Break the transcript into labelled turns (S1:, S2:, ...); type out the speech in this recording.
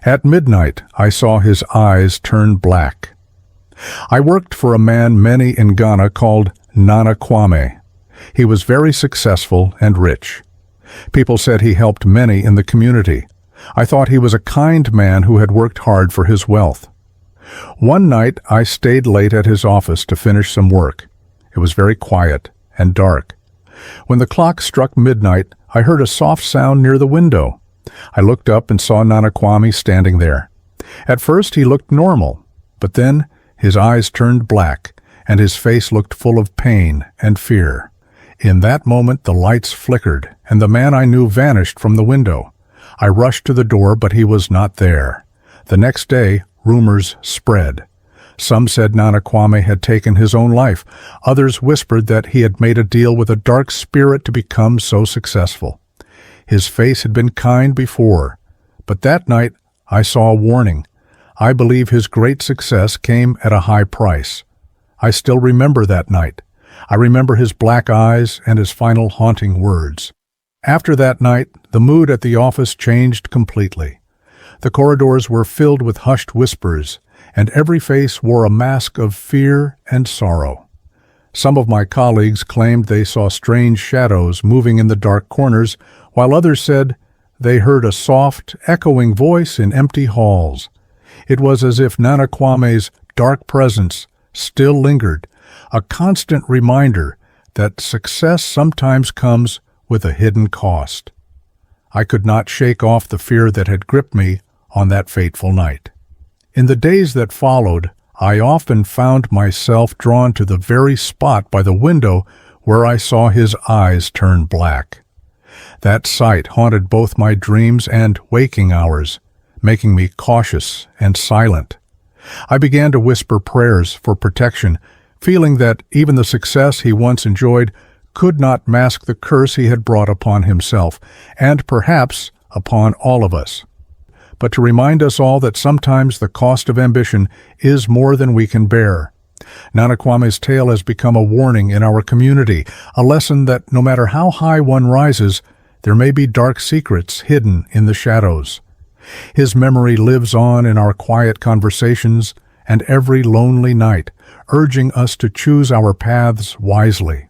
S1: At midnight, I saw his eyes turn black. I worked for a man many in Ghana called Nana Kwame. He was very successful and rich. People said he helped many in the community. I thought he was a kind man who had worked hard for his wealth. One night, I stayed late at his office to finish some work. It was very quiet and dark. When the clock struck midnight, I heard a soft sound near the window. I looked up and saw Nana Kwame standing there. At first, he looked normal, but then his eyes turned black, and his face looked full of pain and fear. In that moment, the lights flickered, and the man I knew vanished from the window. I rushed to the door, but he was not there. The next day, rumors spread. Some said Nana Kwame had taken his own life. Others whispered that he had made a deal with a dark spirit to become so successful. His face had been kind before, but that night I saw a warning. I believe his great success came at a high price. I still remember that night. I remember his black eyes and his final haunting words. After that night, the mood at the office changed completely. The corridors were filled with hushed whispers, and every face wore a mask of fear and sorrow. Some of my colleagues claimed they saw strange shadows moving in the dark corners, while others said they heard a soft, echoing voice in empty halls. It was as if Nana Kwame's dark presence still lingered, a constant reminder that success sometimes comes with a hidden cost. I could not shake off the fear that had gripped me on that fateful night. In the days that followed, I often found myself drawn to the very spot by the window where I saw his eyes turn black. That sight haunted both my dreams and waking hours, making me cautious and silent. I began to whisper prayers for protection, feeling that even the success he once enjoyed could not mask the curse he had brought upon himself, and perhaps upon all of us. But to remind us all that sometimes the cost of ambition is more than we can bear. Nana Kwame's tale has become a warning in our community, a lesson that no matter how high one rises, there may be dark secrets hidden in the shadows. His memory lives on in our quiet conversations and every lonely night, urging us to choose our paths wisely.